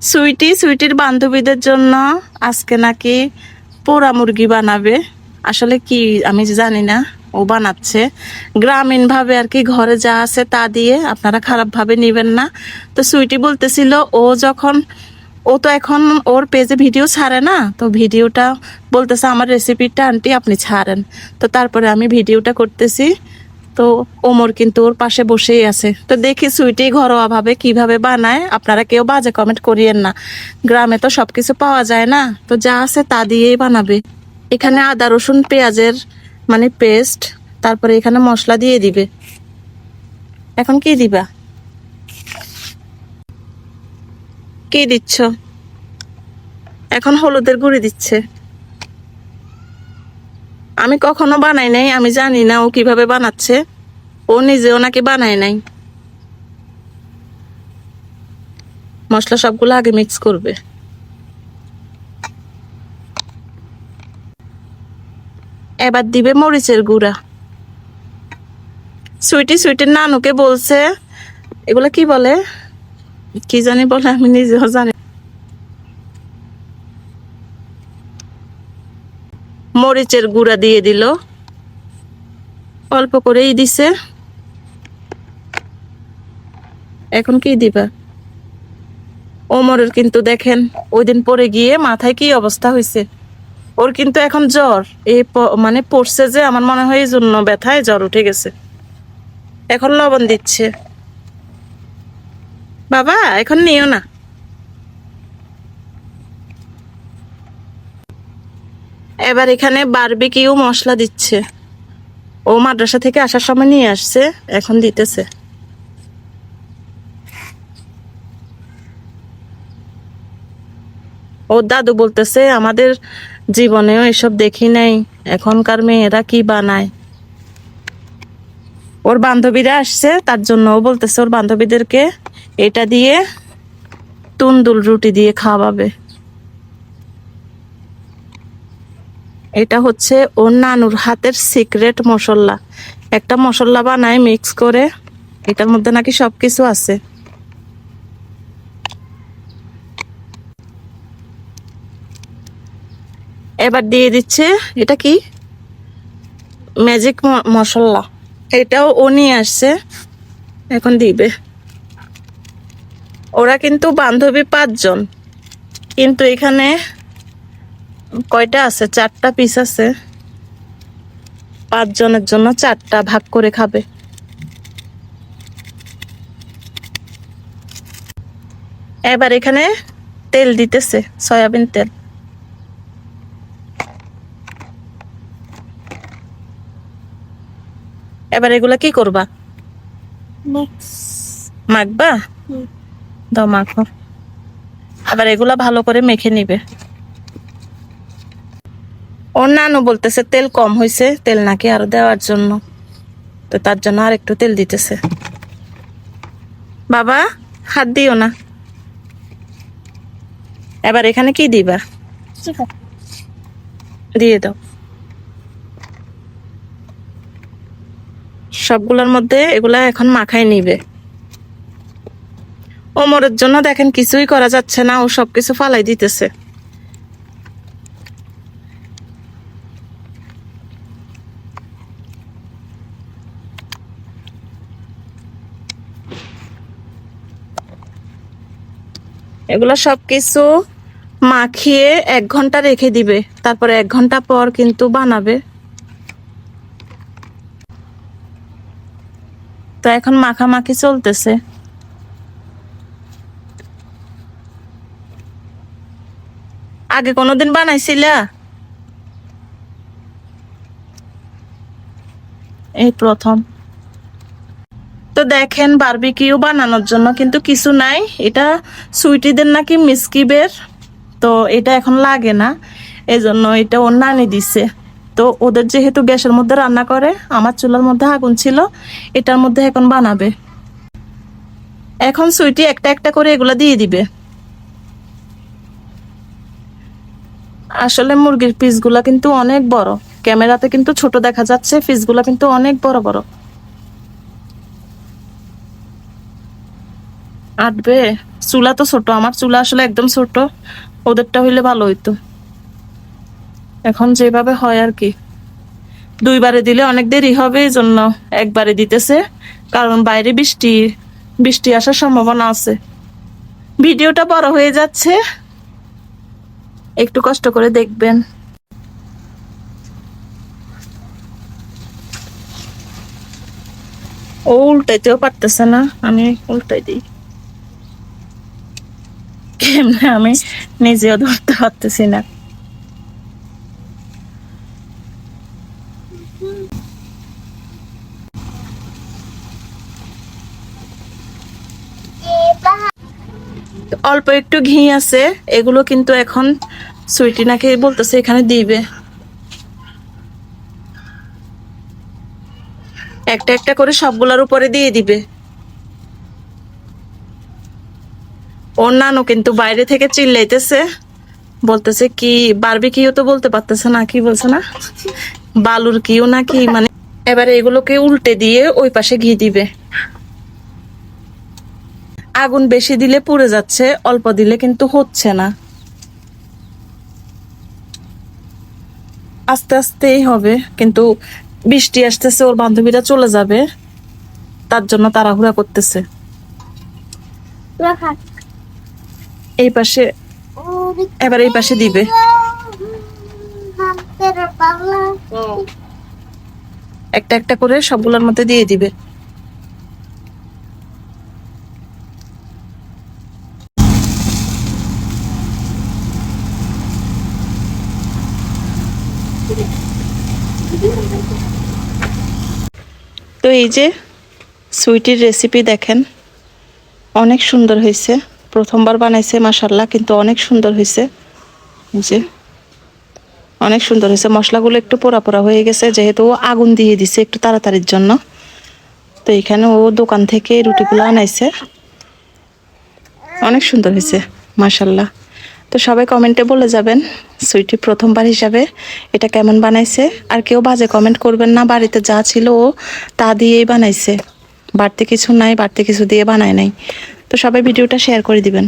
সুইটির বান্ধবীদের জন্য আজকে নাকি পোড়া মুরগি বানাবে। আসলে কি আমি জানি না, ও বানাচ্ছে গ্রামীণ ভাবে আর কি, ঘরে যা আছে তা দিয়ে, আপনারা খারাপ ভাবে নিবেন না। তো সুইটি বলতেছিল ও তো এখন ওর পেজে ভিডিও ছাড়ে না, তো ভিডিওটা বলতেছে আমার রেসিপিটা আন্টি আপনি ছাড়েন। তো তারপরে আমি ভিডিওটা করতেছি। তো ওমর কিন্তু ওর পাশে বসেই আছে। তো দেখি সুইটি ঘরোয়া ভাবে কিভাবে বানায়। আপনারা কেউ বাজে কমেন্ট করিয়েন না, গ্রামে তো সবকিছু পাওয়া যায় না, তো যা আছে তা দিয়েই বানাবে। এখানে আদা রসুন পেঁয়াজের মানে পেস্ট, তারপরে এখানে মশলা দিয়ে দিবে। এখন কি দিবা, কি দিচ্ছ? এখন হলুদের গুঁড়ি দিচ্ছে। আমি কখনো বানাই নাই, আমি জানি না ও কিভাবে বানাচ্ছে। ও নিজেও নাকি বানায় নাই। মশলা সবগুলো আগে মিক্স করবে। এবার দিবে মরিচের গুঁড়া। সুইটির নানুকে বলছে, এগুলা কি বলে, কি জানি বলে, আমি নিজেও জানি। মরিচের গুঁড়া দিয়ে দিল, অল্প করেই দিছে। এখন কি দিবা? ওমরের কিন্তু দেখেন ওই দিন পরে গিয়ে মাথায় কি অবস্থা হয়েছে। ওর কিন্তু এখন জ্বর, মানে পড়ছে যে, আমার মনে হয় এই জন্য ব্যথায় জ্বর উঠে গেছে। এখন লবণ দিচ্ছে। বাবা এখন নিও না। এবার এখানে বারবিকিউ মশলা দিচ্ছে। ও মাদ্রাসা থেকে আসার সময় নিয়ে আসছে, এখন দিতেছে। ওর দাদু বলতেছে আমাদের জীবনেও এসব দেখি নাই, এখনকার মেয়েরা কি বানায়। ওর বান্ধবীরা আসছে, তার জন্য ও বলতেছে ওর বান্ধবীদেরকে এটা দিয়ে তুন্দুল রুটি দিয়ে খাওয়াবে। এটা হচ্ছে ওর নানুর হাতের সিক্রেট মশলা। একটা মশলা বানায় মিক্স করে, এটার মধ্যে নাকি সবকিছু আছে। এবার দিয়ে দিচ্ছে, এটা কি ম্যাজিক মশলা, এটাও ও নিয়ে আসছে, এখন দিবে। ওরা কিন্তু বান্ধবী 5 জন, কিন্তু এখানে কয়টা আছে, 4টা পিস আছে। 5 জনের জন্য 4টা ভাগ করে খাবে। এবার এখানে তেল দিতেছে, সয়াবিন তেল। এবার এগুলা কি করবা, মাখবা? দাও মাখো। আবার এগুলা ভালো করে মেখে নিবে। ওর নানু বলতেছে তেল কম হয়েছে, তেল নাকি আরো দেওয়ার জন্য, তো তার জন্য আর একটু তেল দিতেছে। বাবা হাত দিও না। এবার এখানে কি দিবা, দিয়ে দাও। সবগুলোর মধ্যে এগুলা এখন মাখাই নিবে। ওমরের জন্য দেখেন কিছুই করা যাচ্ছে না, ও সবকিছু ফালাই দিতেছে। এগুলা সবকিছু মাখিয়ে 1 ঘন্টা রেখে দিবে, তারপরে 1 ঘন্টা পর কিন্তু বানাবে। তো এখন মাখামাখি চলতেছে। আগে কোনোদিন বানাইছিলা? এই প্রথম। তো দেখেন বারবিকিউ বানানোর জন্য কিন্তু কিছু নাই, এটা সুইটিদের নাকি মিসকিবের, তো এটা এখন লাগে না, এজন্য এটা ওর নানি দিছে। তো ওদের যেহেতু গ্যাসের মধ্যে রান্না করে, আমার চুলার মধ্যে আগুন ছিল, এটার মধ্যে এখন বানাবে। এখন সুইটি একটা একটা করে এগুলা দিয়ে দিবে। আসলে মুরগির পিসগুলা কিন্তু অনেক বড়, ক্যামেরাতে কিন্তু ছোট দেখা যাচ্ছে, পিসগুলা কিন্তু অনেক বড় বড়। আটবে, চুলা তো ছোট, আমার চুলা আসলে একদম ছোট, ওদেরটা হইলে ভালো হইতো। এখন যেভাবে হয় আর কি, 2 বারে দিলে অনেক দেরি হবে, এই জন্য একবারে দিতেছে, কারণ বাইরে বৃষ্টি বৃষ্টি আসার সম্ভাবনা আছে। ভিডিওটা বড় হয়ে যাচ্ছে, একটু কষ্ট করে দেখবেন। ও উল্টাইতেও পারতেছে না, আমি উল্টাই দিই কেমনে আমি নিজেও ধরতে পারতেছি না। অল্প একটু ঘি আছে, এগুলো কিন্তু এখন সুইটি নাকি বলতেছে এখানে দিবে। একটা একটা করে সবগুলোর উপরে দিয়ে দিবে। ওর নানু কিন্তু বাইরে থেকে চিল্লাইতেছে, বলতেছে কি বারবিকিউ তো বলতে পারতেছে না, কি বলছে না, বালুর কিউ না কি, মানে এবারে এগুলোকে উল্টে দিয়ে ওই পাশে ঘি দিবে। আগুন বেশি দিলে পুড়ে যাচ্ছে, অল্প দিলে কিন্তু হচ্ছে না। আস্তে আস্তেই হবে, কিন্তু বৃষ্টি আসতেছে, ওর বান্ধবীরা চলে যাবে, তার জন্য তাড়াহুড়া করতেছে। এই পাশে, এবার এই পাশে দিবে। একটা একটা করে সবগুলোর মধ্যে দিয়ে দিবে। তো এই যে সুইটির রেসিপি দেখেন, অনেক সুন্দর হয়েছে, প্রথমবার বানাইছে মাশাল্লাহ, কিন্তু অনেক সুন্দর হয়েছে। এই যে অনেক সুন্দর হয়েছে, মশলাগুলো একটু পোড়া পোড়া হয়ে গেছে, যেহেতু ও আগুন দিয়ে দিছে একটু তাড়াতাড়ির জন্য। তো এখানে ও দোকান থেকে রুটিগুলো আনাইছে, অনেক সুন্দর হয়েছে মাশাল্লাহ। তো সবাই কমেন্টে বলে যাবেন সুইটি প্রথমবার হিসাবে এটা কেমন বানাইছে। আর কেউ বাজে কমেন্ট করবেন না, বাড়িতে যা ছিল ও তা দিয়েই বানাইছে, বাড়তি কিছু নাই, বাড়তি কিছু দিয়ে বানায় নাই। তো সবাই ভিডিওটা শেয়ার করে দিবেন।